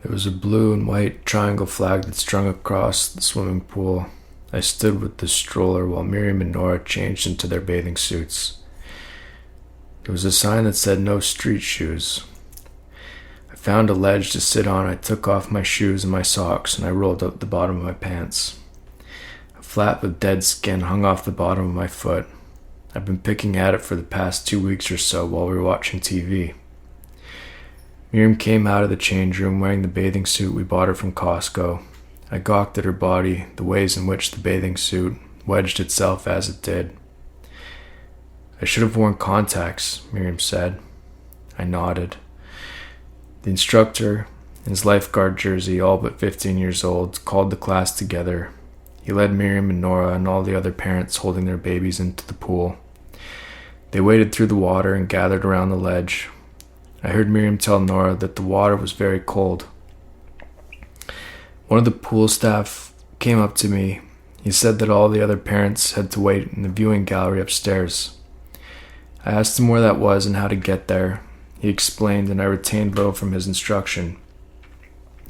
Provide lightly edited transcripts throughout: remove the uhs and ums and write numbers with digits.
There was a blue and white triangle flag that strung across the swimming pool. I stood with the stroller while Miriam and Nora changed into their bathing suits. There was a sign that said no street shoes. I found a ledge to sit on. I took off my shoes and my socks, and I rolled up the bottom of my pants. A flap of dead skin hung off the bottom of my foot. I've been picking at it for the past 2 weeks or so while we were watching TV. Miriam came out of the change room wearing the bathing suit we bought her from Costco. I gawked at her body, the ways in which the bathing suit wedged itself as it did. "I should have worn contacts," Miriam said. I nodded. The instructor, in his lifeguard jersey, all but 15 years old, called the class together. He led Miriam and Nora and all the other parents holding their babies into the pool. They waded through the water and gathered around the ledge. I heard Miriam tell Nora that the water was very cold. One of the pool staff came up to me. He said that all the other parents had to wait in the viewing gallery upstairs. I asked him where that was and how to get there. He explained, and I retained little from his instruction.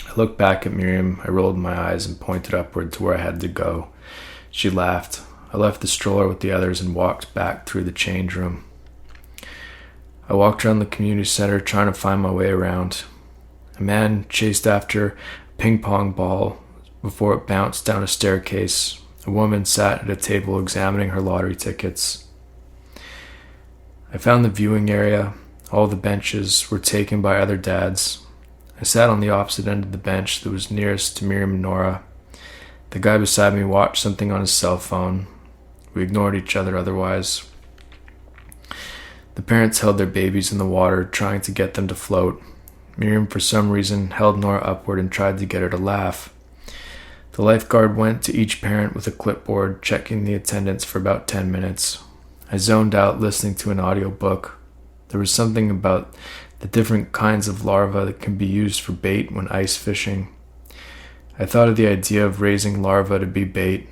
I looked back at Miriam. I rolled my eyes and pointed upward to where I had to go. She laughed. I left the stroller with the others and walked back through the change room. I walked around the community center trying to find my way around. A man chased after a ping pong ball before it bounced down a staircase. A woman sat at a table examining her lottery tickets. I found the viewing area. All the benches were taken by other dads. I sat on the opposite end of the bench that was nearest to Miriam and Nora. The guy beside me watched something on his cell phone. We ignored each other otherwise. The parents held their babies in the water, trying to get them to float. Miriam, for some reason, held Nora upward and tried to get her to laugh. The lifeguard went to each parent with a clipboard, checking the attendance for about 10 minutes. I zoned out listening to an audiobook. There was something about the different kinds of larvae that can be used for bait when ice fishing. I thought of the idea of raising larvae to be bait.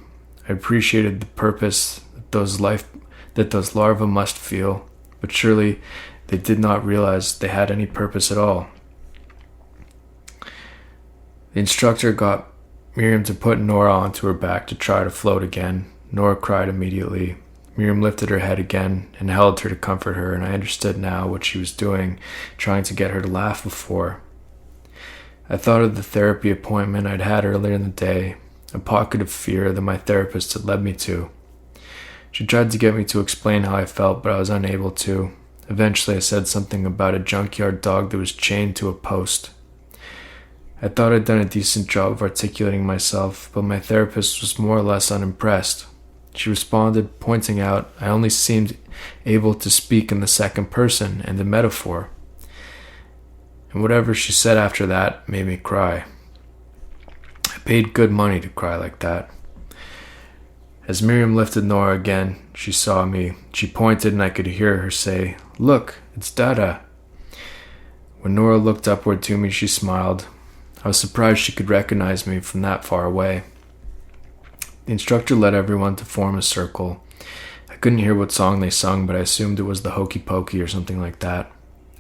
I appreciated the purpose that those larvae must feel, but surely they did not realize they had any purpose at all. The instructor got Miriam to put Nora onto her back to try to float again. Nora cried immediately. Miriam lifted her head again and held her to comfort her, and I understood now what she was doing, trying to get her to laugh before. I thought of the therapy appointment I'd had earlier in the day, a pocket of fear that my therapist had led me to. She tried to get me to explain how I felt, but I was unable to. Eventually I said something about a junkyard dog that was chained to a post. I thought I'd done a decent job of articulating myself, but my therapist was more or less unimpressed. She responded, pointing out I only seemed able to speak in the second person and in metaphor. And whatever she said after that made me cry. I paid good money to cry like that. As Miriam lifted Nora again, she saw me. She pointed and I could hear her say, "Look, it's Dada." When Nora looked upward to me, she smiled. I was surprised she could recognize me from that far away. The instructor led everyone to form a circle. I couldn't hear what song they sung, but I assumed it was the Hokey Pokey or something like that.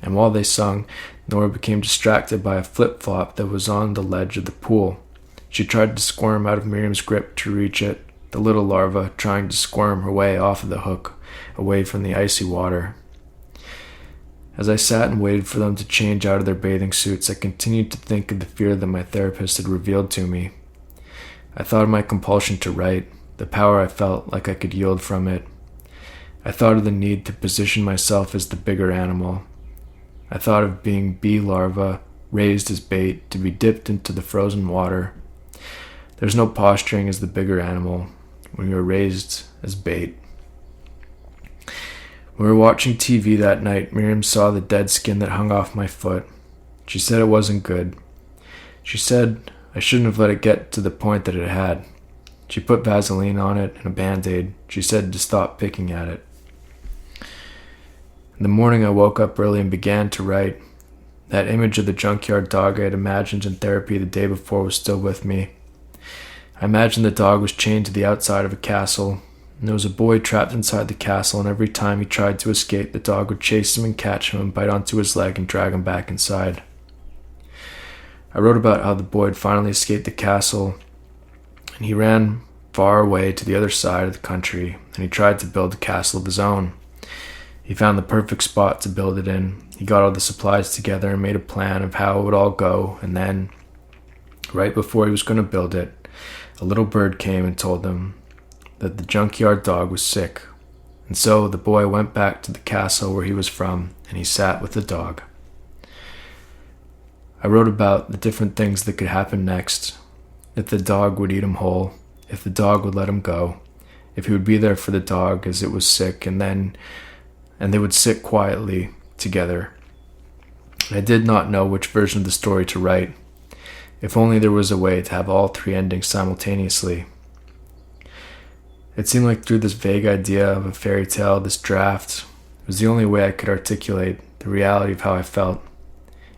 And while they sung, Nora became distracted by a flip-flop that was on the ledge of the pool. She tried to squirm out of Miriam's grip to reach it, the little larva trying to squirm her way off of the hook, away from the icy water. As I sat and waited for them to change out of their bathing suits, I continued to think of the fear that my therapist had revealed to me. I thought of my compulsion to write, the power I felt like I could yield from it. I thought of the need to position myself as the bigger animal. I thought of being bee larvae, raised as bait, to be dipped into the frozen water. There's no posturing as the bigger animal when you're raised as bait. When we were watching TV that night, Miriam saw the dead skin that hung off my foot. She said it wasn't good. She said I shouldn't have let it get to the point that it had. She put Vaseline on it and a Band-Aid. She said to stop picking at it. In the morning I woke up early and began to write. That image of the junkyard dog I had imagined in therapy the day before was still with me. I imagined the dog was chained to the outside of a castle, and there was a boy trapped inside the castle, and every time he tried to escape, the dog would chase him and catch him and bite onto his leg and drag him back inside. I wrote about how the boy had finally escaped the castle, and he ran far away to the other side of the country, and he tried to build a castle of his own. He found the perfect spot to build it in. He got all the supplies together and made a plan of how it would all go, and then, right before he was going to build it, a little bird came and told him that the junkyard dog was sick. And so the boy went back to the castle where he was from, and he sat with the dog. I wrote about the different things that could happen next. If the dog would eat him whole, if the dog would let him go, if he would be there for the dog as it was sick, and they would sit quietly together. I did not know which version of the story to write. If only there was a way to have all three endings simultaneously. It seemed like through this vague idea of a fairy tale, this draft was the only way I could articulate the reality of how I felt,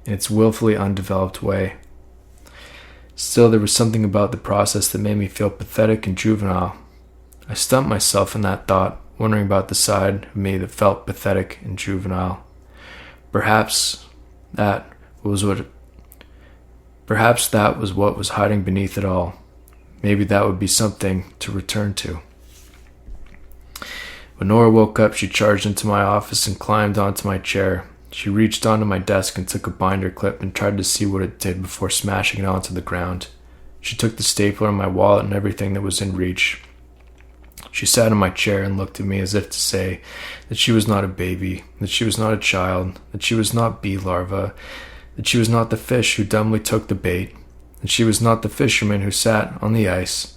in its willfully undeveloped way. Still, there was something about the process that made me feel pathetic and juvenile. I stumped myself in that thought, wondering about the side of me that felt pathetic and juvenile. Perhaps that was what was hiding beneath it all. Maybe that would be something to return to. When Nora woke up, she charged into my office and climbed onto my chair. She reached onto my desk and took a binder clip and tried to see what it did before smashing it onto the ground. She took the stapler and my wallet and everything that was in reach. She sat in my chair and looked at me as if to say that she was not a baby, that she was not a child, that she was not bee larva, that she was not the fish who dumbly took the bait, that she was not the fisherman who sat on the ice,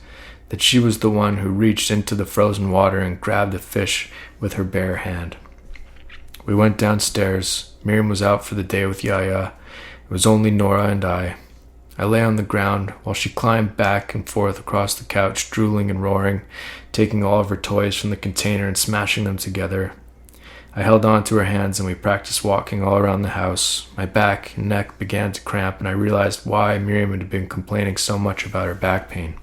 that she was the one who reached into the frozen water and grabbed a fish with her bare hand. We went downstairs. Miriam was out for the day with Yaya. It was only Nora and I. I lay on the ground while she climbed back and forth across the couch, drooling and roaring, taking all of her toys from the container and smashing them together. I held on to her hands and we practiced walking all around the house. My back and neck began to cramp and I realized why Miriam had been complaining so much about her back pain.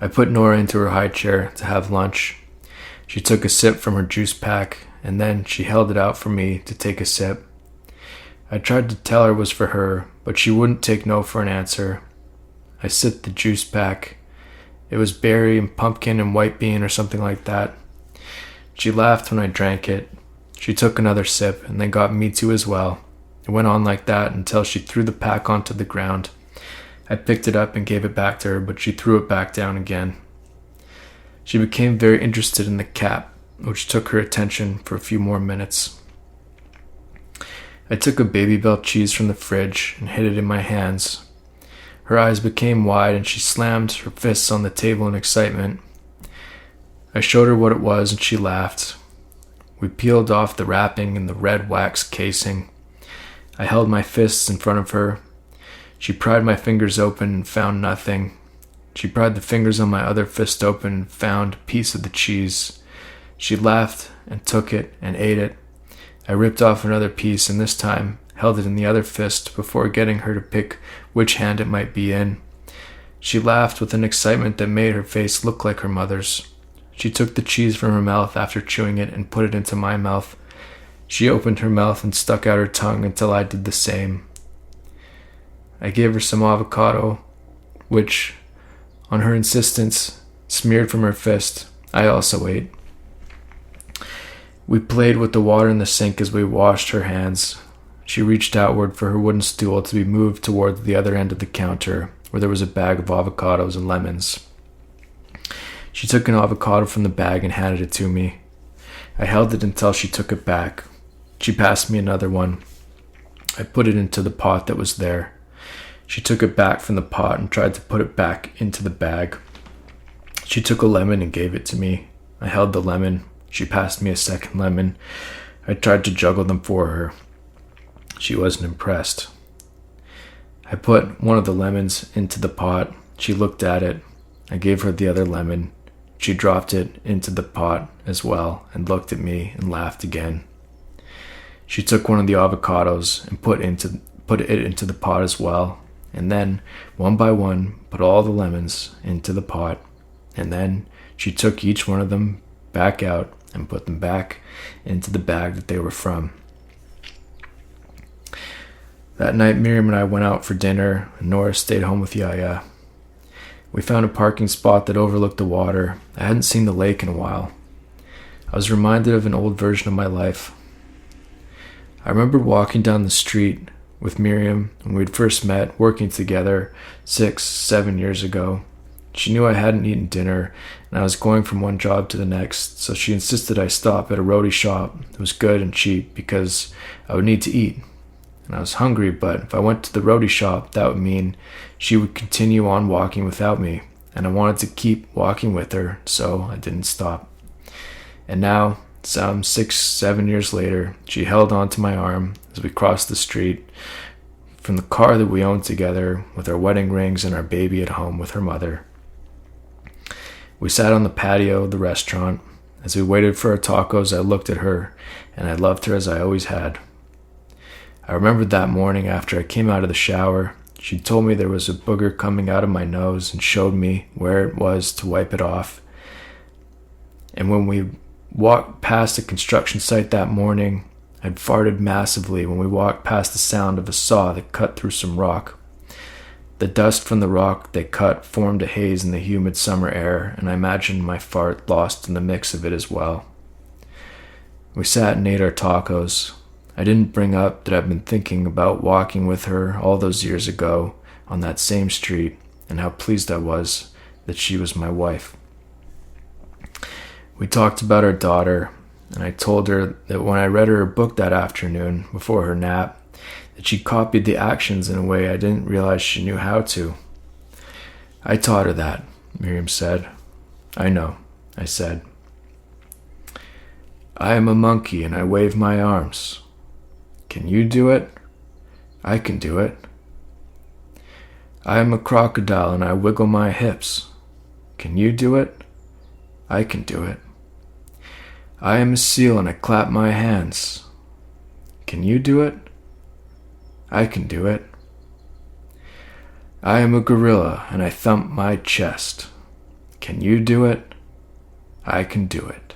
I put Nora into her high chair to have lunch. She took a sip from her juice pack, and then she held it out for me to take a sip. I tried to tell her it was for her, but she wouldn't take no for an answer. I sipped the juice pack. It was berry and pumpkin and white bean or something like that. She laughed when I drank it. She took another sip, and then got me to as well. It went on like that until she threw the pack onto the ground. I picked it up and gave it back to her, but she threw it back down again. She became very interested in the cap, which took her attention for a few more minutes. I took a Baby Bell cheese from the fridge and hid it in my hands. Her eyes became wide and she slammed her fists on the table in excitement. I showed her what it was and she laughed. We peeled off the wrapping and the red wax casing. I held my fists in front of her. She pried my fingers open and found nothing. She pried the fingers on my other fist open and found a piece of the cheese. She laughed and took it and ate it. I ripped off another piece and this time held it in the other fist before getting her to pick which hand it might be in. She laughed with an excitement that made her face look like her mother's. She took the cheese from her mouth after chewing it and put it into my mouth. She opened her mouth and stuck out her tongue until I did the same. I gave her some avocado, which, on her insistence, smeared from her fist. I also ate. We played with the water in the sink as we washed her hands. She reached outward for her wooden stool to be moved towards the other end of the counter, where there was a bag of avocados and lemons. She took an avocado from the bag and handed it to me. I held it until she took it back. She passed me another one. I put it into the pot that was there. She took it back from the pot and tried to put it back into the bag. She took a lemon and gave it to me. I held the lemon. She passed me a second lemon. I tried to juggle them for her. She wasn't impressed. I put one of the lemons into the pot. She looked at it. I gave her the other lemon. She dropped it into the pot as well and looked at me and laughed again. She took one of the avocados and put it into the pot as well, and then, one by one, put all the lemons into the pot, and then she took each one of them back out and put them back into the bag that they were from. That night, Miriam and I went out for dinner, and Nora stayed home with Yaya. We found a parking spot that overlooked the water. I hadn't seen the lake in a while. I was reminded of an old version of my life. I remember walking down the street with Miriam when we'd first met, working together 6-7 years ago. She knew I hadn't eaten dinner, and I was going from one job to the next, so she insisted I stop at a roadie shop that was good and cheap because I would need to eat. And I was hungry, but if I went to the roadie shop, that would mean she would continue on walking without me, and I wanted to keep walking with her, so I didn't stop. And now, some 6-7 years later, she held onto my arm as we crossed the street from the car that we owned together with our wedding rings and our baby at home with her mother. We sat on the patio of the restaurant. As we waited for our tacos, I looked at her, and I loved her as I always had. I remembered that morning after I came out of the shower, she told me there was a booger coming out of my nose and showed me where it was to wipe it off. And when we walked past a construction site that morning, I'd farted massively when we walked past the sound of a saw that cut through some rock. The dust from the rock they cut formed a haze in the humid summer air, and I imagined my fart lost in the mix of it as well. We sat and ate our tacos. I didn't bring up that I've been thinking about walking with her all those years ago on that same street and how pleased I was that she was my wife. We talked about our daughter, and I told her that when I read her a book that afternoon before her nap, that she copied the actions in a way I didn't realize she knew how to. I taught her that, Miriam said. I know, I said. I am a monkey and I wave my arms. Can you do it? I can do it. I am a crocodile and I wiggle my hips. Can you do it? I can do it. I am a seal and I clap my hands. Can you do it? I can do it. I am a gorilla and I thump my chest. Can you do it? I can do it.